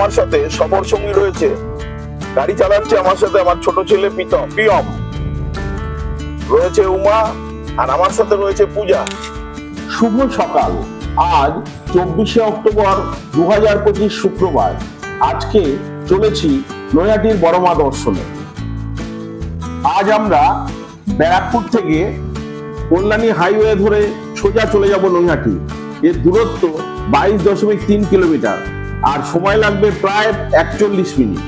আমার সাথে সফর সঙ্গী রয়েছে, গাড়ি চালাচ্ছে আমার সাথে আমার ছোট ছেলে প্রিয়ম, রয়েছে উমা, আর আমার সাথে রয়েছে পূজা। শুভ সকাল। আজ 24শে অক্টোবর 2025 শুক্রবার। আজকে চলেছি নৈহাটির বড় মা দর্শনে। আজ আমরা ব্যারাকপুর থেকে কল্যাণী হাইওয়ে ধরে সোজা চলে যাব নৈহাটি। এর দূরত্ব 22.3 কিলোমিটার আর সময় লাগবে প্রায় 41 মিনিট।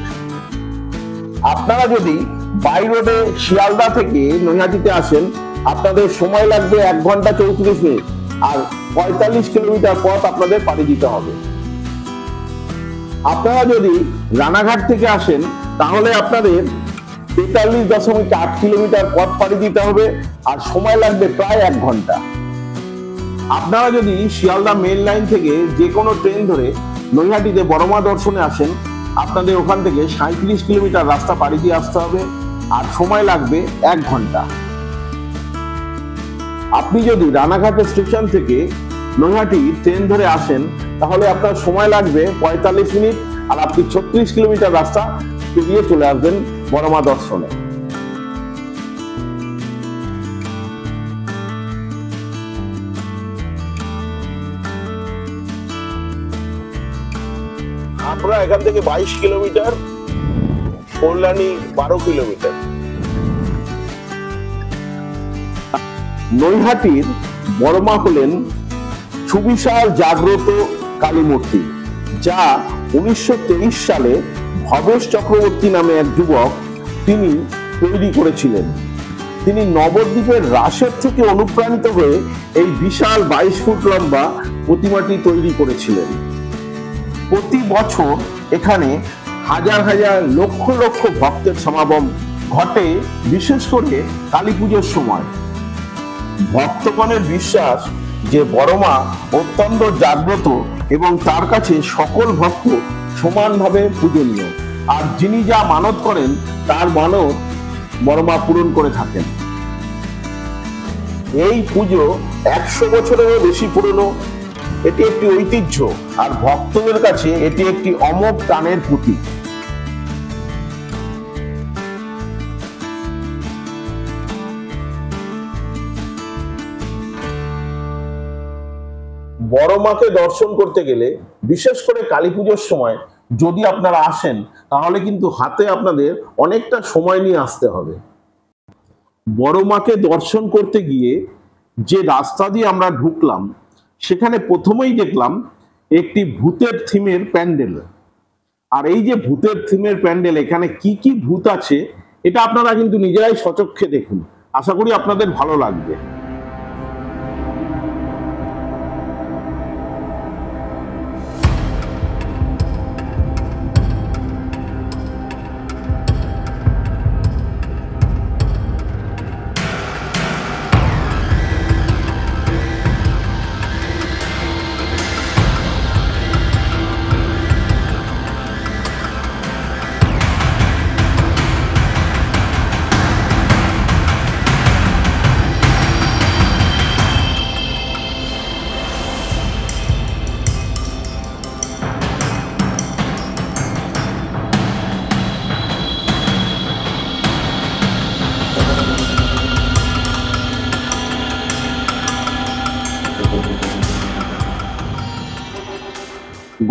আপনারা যদি বাই রোডে শিয়ালদা থেকে নৈহাটিতে আসেন, আপনাদের সময় লাগবে 1 ঘন্টা 34 মিনিট আর 45 কিলোমিটার পথ আপনাদের পাড়ি দিতে হবে। আপনারা যদি রানাঘাট থেকে আসেন তাহলে আপনাদের 43.8 কিলোমিটার পথ পাড়ি দিতে হবে আর সময় লাগবে প্রায় 1 ঘন্টা। আপনারা যদি শিয়ালদা মেন লাইন থেকে যে কোনো ট্রেন ধরে নৈহাটিতে বড় মা দর্শনে আসেন, আপনাদের ওখান থেকে 37 কিলোমিটার রাস্তা পাড়ি দিয়ে আসতে হবে আর সময় লাগবে 1 ঘন্টা। আপনি যদি রানাঘাট স্টেশন থেকে নৈহাটি ট্রেন ধরে আসেন তাহলে আপনার সময় লাগবে 45 মিনিট আর আপনি 36 কিলোমিটার রাস্তা পেরিয়ে চলে আসবেন বড় মা দর্শনে। আমরা এখান থেকে 22 কিলোমিটার, কল্যাণী 12 কিলোমিটার। নৈহাটির বড় মা হলেন সুবিশাল জাগ্রত কালী মূর্তি, যা 1923 সালে ভবেশ চক্রবর্তী নামে এক যুবক তিনি তৈরি করেছিলেন। তিনি নবদ্বীপের রাসের থেকে অনুপ্রাণিত হয়ে এই বিশাল 22 ফুট লম্বা প্রতিমাটি তৈরি করেছিলেন। প্রতি বছর এখানে হাজার হাজার লক্ষ লক্ষ ভক্তের সমাগম ঘটে, বিশেষ করে কালী পুজোর সময়। ভক্তগণের বিশ্বাস যে বড় মা অত্যন্ত জাগ্রত এবং তার কাছে সকল ভক্ত সমানভাবে পূজনীয়, আর যিনি যা মানত করেন তার মানত বড় মা পূরণ করে থাকেন। এই পুজো 100 বছরেরও বেশি পুরনো। এটি একটি ঐতিহ্য আর ভক্তদের কাছে এটি একটি অমোঘ প্রাণের প্রতীক। বড় মাকে দর্শন করতে গেলে, বিশেষ করে কালী পুজোর সময় যদি আপনারা আসেন তাহলে কিন্তু হাতে আপনাদের অনেকটা সময় নিয়ে আসতে হবে। বড় মাকে দর্শন করতে গিয়ে যে রাস্তা দিয়ে আমরা ঢুকলাম, সেখানে প্রথমেই দেখলাম একটি ভূতের থিমের প্যান্ডেল। আর এই যে ভূতের থিমের প্যান্ডেল, এখানে কি কি ভূত আছে এটা আপনারা কিন্তু নিজেরাই সচক্ষে দেখুন। আশা করি আপনাদের ভালো লাগবে।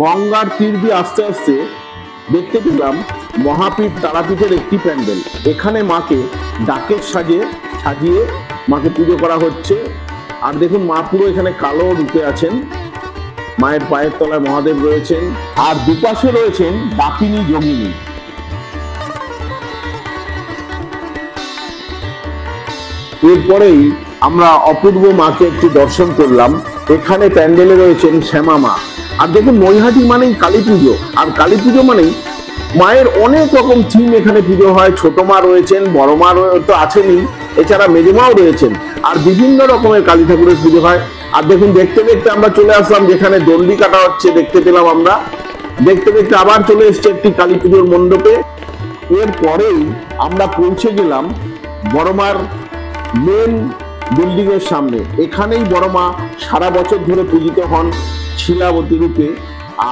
গঙ্গার তীর দিয়ে আস্তে আস্তে দেখতে পেলাম মহাপীঠ তারাপীঠের একটি প্যান্ডেল। এখানে মাকে ডাকের সাজিয়ে মাকে পুজো করা হচ্ছে। আর দেখুন, মা পুরো এখানে কালো রূপে আছেন, মায়ের পায়ের তলায় মহাদেব রয়েছেন আর দুপাশে রয়েছেন ডাকিনী যোগিনী। এরপরেই আমরা অপূর্ব মাকে একটু দর্শন করলাম। এখানে প্যান্ডেলে রয়েছেন শ্যামা মা। আর দেখুন, নৈহাটি মানেই কালী পুজো, আর কালী পুজো মানেই মায়ের অনেক রকম থিম এখানে পুজো হয়। ছোট মা রয়েছেন, বড় মা তো আছেনই, এছাড়া মেজো মাও রয়েছেন, আর বিভিন্ন রকমের কালী ঠাকুরের পুজো হয়। আর দেখুন, দেখতে দেখতে আমরা চলে আসলাম যেখানে দণ্ডি কাটা হচ্ছে, দেখতে পেলাম আমরা। দেখতে দেখতে আবার চলে এসছে একটি কালী পুজোর মণ্ডপে। এরপরেই আমরা পৌঁছে গেলাম বড় মার মেন বিল্ডিং এর সামনে। এখানেই বড় মা সারা বছর ধরে পূজিত হন শিলাবতী রূপে।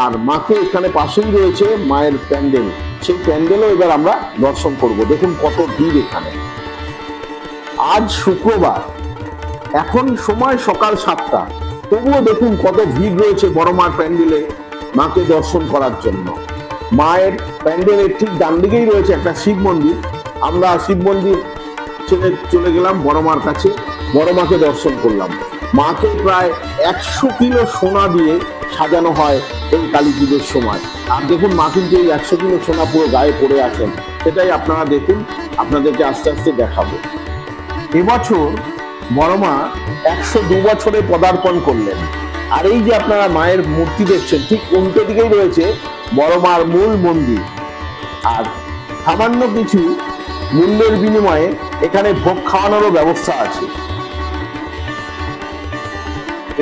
আর মাকে এখানে পাশেই রয়েছে মায়ের প্যান্ডেল, সেই প্যান্ডেলও এবার আমরা দর্শন করব। দেখুন কত ভিড় এখানে। আজ শুক্রবার, এখন সময় সকাল 7টা, তবুও দেখুন কত ভিড় রয়েছে বড় মার প্যান্ডেলে মাকে দর্শন করার জন্য। মায়ের প্যান্ডেলের ঠিক ডান দিকেই রয়েছে একটা শিব মন্দির। আমরা শিব মন্দির চলে গেলাম বড় মার কাছে, বড় মাকে দর্শন করলাম। মাকে প্রায় 100 কিলো সোনা দিয়ে সাজানো হয় এই কালী পুজোর সময়। আর দেখুন মা কিন্তু এই 100 কিলো সোনা পুরো গায়ে পড়ে আছেন, সেটাই আপনারা দেখুন, আপনাদেরকে আস্তে আস্তে দেখাবো। এবছর বড় মা 102 বছরে পদার্পণ করলেন। আর এই যে আপনারা মায়ের মূর্তি দেখছেন, ঠিক উল্টো দিকেই রয়েছে বড় মার মূল মন্দির। আর সামান্য কিছু মূল্যের বিনিময়ে এখানে ভোগ খাওয়ানোরও ব্যবস্থা আছে।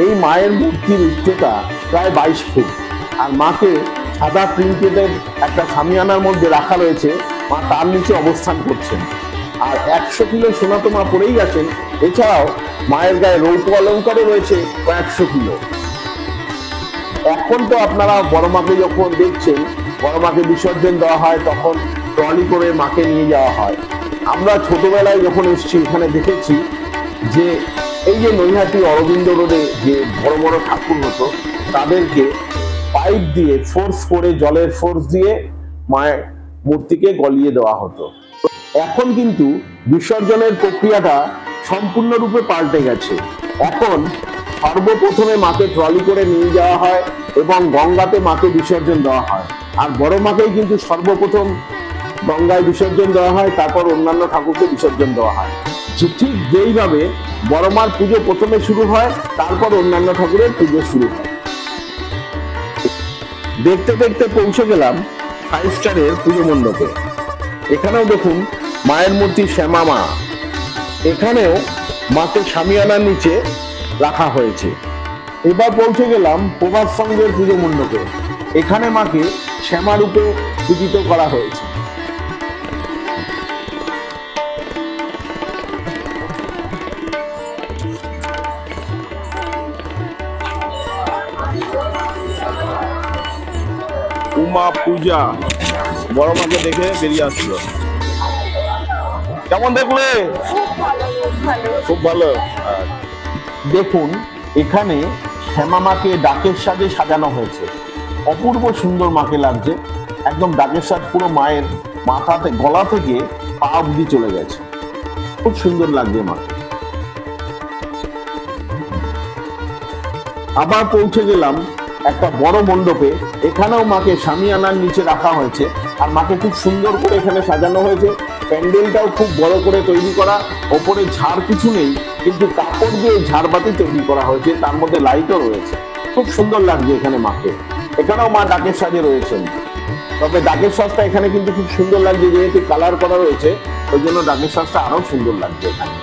এই মায়ের মূর্তির উচ্চতা প্রায় 22 ফুট। আর মাকে সাদা প্রিন্টেডের একটা সামিয়ানার মধ্যে রাখা রয়েছে, মা তার নিচে অবস্থান করছেন। আর 100 কিলো সোনা তো মা পরেই আছেন, এছাড়াও মায়ের গায়ে রৌপ্য অলঙ্কারও রয়েছে কয়েকশো কিলো। এখন তো আপনারা বড় মাকে যখন দেখছেন, বড় মাকে বিসর্জন দেওয়া হয় তখন ট্রলি করে মাকে নিয়ে যাওয়া হয়। আমরা ছোটবেলায় যখন এসেছি এখানে দেখেছি যে এই যে নৈহাটি অরবিন্দ রোডে যে বড় বড় ঠাকুর হতো, তাদেরকে পাইপ দিয়ে ফোর্স করে, জলের ফোর্স দিয়ে মায়ের মূর্তিকে গলিয়ে দেওয়া হতো। এখন কিন্তু বিসর্জনের প্রক্রিয়াটা সম্পূর্ণরূপে পাল্টে গেছে। এখন সর্বপ্রথমে মাকে ট্রলি করে নিয়ে যাওয়া হয় এবং গঙ্গাতে মাকে বিসর্জন দেওয়া হয়। আর বড় মাকেই কিন্তু সর্বপ্রথম গঙ্গায় বিসর্জন দেওয়া হয়, তারপর অন্যান্য ঠাকুরকে বিসর্জন দেওয়া হয়। ঠিক যেইভাবে বড় মার পুজো প্রথমে শুরু হয়, তারপর অন্যান্য ঠাকুরের পুজো শুরু হয়। দেখতে দেখতে পৌঁছে গেলাম 5 স্টারের পুজো মণ্ডপে। এখানেও দেখুন মায়ের মূর্তি শ্যামা মা, এখানেও মাকে শামিয়ানার নিচে রাখা হয়েছে। এবার পৌঁছে গেলাম প্রভাত সংঘের পুজো মণ্ডপে। এখানে মাকে শ্যামা রূপে পূজিত করা হয়েছে। উমা পূজা বড় মাকে দেখে বেরিয়ে আসলো। কেমন দেখলে? খুব ভালো। দেখুন এখানে শ্যামা মাকে ডাকের সাজে সাজানো হয়েছে, অপূর্ব সুন্দর মাকে লাগছে। একদম ডাকের সাজ পুরো মায়ের মাথাতে, গলা থেকে পা অবধি চলে গেছে, খুব সুন্দর লাগছে মাকে। আবার পৌঁছে গেলাম একটা বড় মণ্ডপে। এখানেও মাকে শামিয়ানার নিচে রাখা হয়েছে, আর মাকে খুব সুন্দর করে এখানে সাজানো হয়েছে। প্যান্ডেলটাও খুব বড় করে তৈরি করা, ওপরে ঝাড় কিছু নেই, কিন্তু কাপড় দিয়ে ঝাড়বাতি তৈরি করা হয়েছে, তার মধ্যে লাইটও রয়েছে। খুব সুন্দর লাগছে এখানে মাকে। এখানেও মা ডাকের সাজে রয়েছেন, তবে ডাকের সাজটা এখানে কিন্তু খুব সুন্দর লাগছে, যেহেতু কালার করা রয়েছে ওই জন্য ডাকের সাজটা আরো সুন্দর লাগছে এখানে।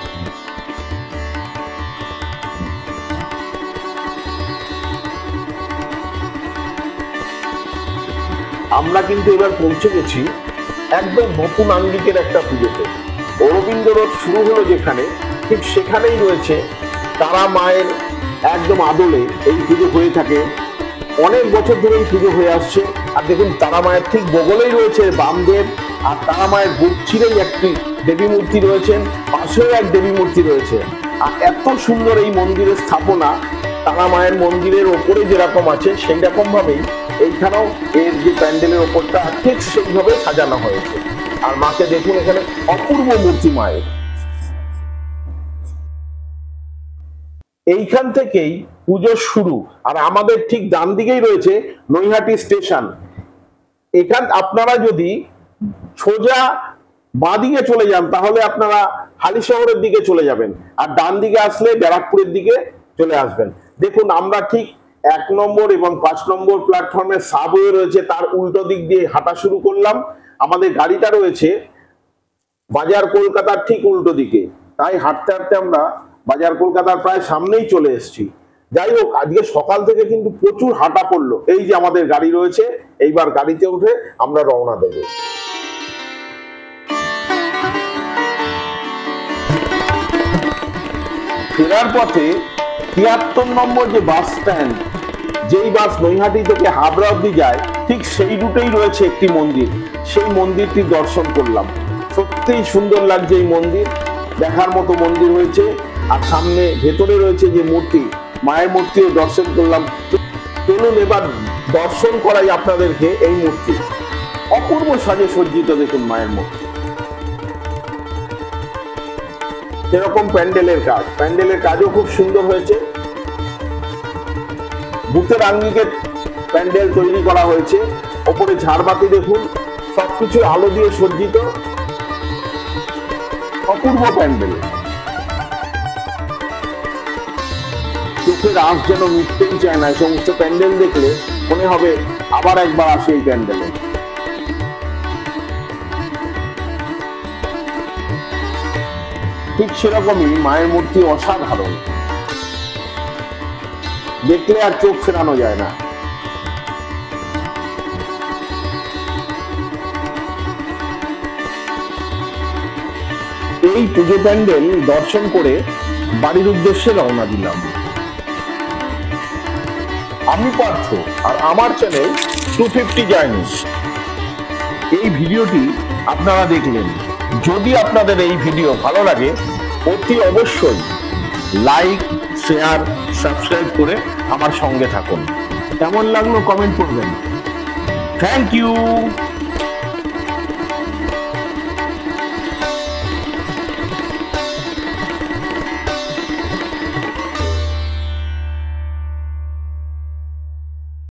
আমরা কিন্তু এবার পৌঁছে গেছি একদম নতুন আঙ্গিকের একটা পুজোতে। অরবিন্দ রোড শুরু হলো যেখানে, ঠিক সেখানেই রয়েছে তারা মায়ের একদম আদলে এই পুজো হয়ে থাকে। অনেক বছর ধরে এই পুজো হয়ে আসছে। আর দেখুন তারা মায়ের ঠিক বগলেই রয়েছে বামদেব, আর তারা মায়ের বুক ছিঁড়েই একটি দেবী মূর্তি রয়েছেন, পাশেও এক দেবী মূর্তি রয়েছে। আর এত সুন্দর এই মন্দিরের স্থাপনা, তারা মায়ের মন্দিরের ওপরে যেরকম আছে সেই রকম ভাবেই এইখানেও এর যে প্যান্ডেলের ওপরটা ঠিক সেইভাবে সাজানো হয়েছে। আর মাকে দেখুন এখানে অপূর্ব মূর্তি মায়ের। এইখান থেকেই পুজো শুরু। আর আমাদের ঠিক ডান দিকেই রয়েছে নৈহাটি স্টেশন। এখান আপনারা যদি সোজা বাঁদিকে চলে যান তাহলে আপনারা হালিশহরের দিকে চলে যাবেন, আর ডান দিকে আসলে ব্যারাকপুরের দিকে চলে আসবেন। দেখুন আমরা ঠিক 1 নম্বর এবং 5 নম্বর প্ল্যাটফর্মের সাবওয়ে রয়েছে, তার উল্টো দিক দিয়ে হাঁটা শুরু করলাম। আমাদের গাড়িটা রয়েছে বাজার কলকাতার ঠিক উল্টো দিকে, তাই হাঁটতে হাঁটতে আমরা বাজার কলকাতার প্রায় সামনেই চলে এসেছি। যাই হোক, আজকে সকাল থেকে কিন্তু প্রচুর হাঁটা পড়লো। এই যে আমাদের গাড়ি রয়েছে, এইবার গাড়িতে উঠে আমরা রওনা দেব। ফেরার পথে 73 নম্বর যে বাস স্ট্যান্ড, যেই বাস নৈহাটি থেকে হাবড়া অব্দি যায় ঠিক সেই রুটেই রয়েছে একটি মন্দির। সেই মন্দিরটি দর্শন করলাম। সত্যিই সুন্দর লাগছে এই মন্দির, দেখার মতো মন্দির হয়েছে। আর সামনে ভেতরে রয়েছে যে মূর্তি, মায়ের মূর্তিও দর্শন করলাম। চলুন এবার দর্শন করাই আপনাদেরকে এই মূর্তি। অপূর্ব সাজে সজ্জিত, দেখুন মায়ের মূর্তি। এরকম প্যান্ডেলের কাজও খুব সুন্দর হয়েছে। ভূতের আঙ্গিকে প্যান্ডেল তৈরি করা হয়েছে। ওপরে ঝাড়বাতি দেখুন, সবকিছু আলো দিয়ে সজ্জিত, অপূর্ব প্যান্ডেল। চোখের আঁশ যেন মিটতেই চায় না। সমস্ত প্যান্ডেল দেখলে মনে হবে আবার একবার আসে এই প্যান্ডেলে। ঠিক সেরকমই মায়ের মূর্তি অসাধারণ, দেখলে আর চোখ ফেরানো যায় না। এই পুজো প্যান্ডেল দর্শন করে বাড়ির উদ্দেশ্যে রওনা দিলাম। আমি পার্থ, আর আমার চ্যানেল 250 জার্নি। এই ভিডিওটি আপনারা দেখলেন। যদি আপনাদের এই ভিডিও ভালো লাগে অতি অবশ্যই লাইক, শেয়ার, সাবস্ক্রাইব করে আমার সঙ্গে থাকুন। কেমন লাগলো কমেন্ট করবেন। Thank you.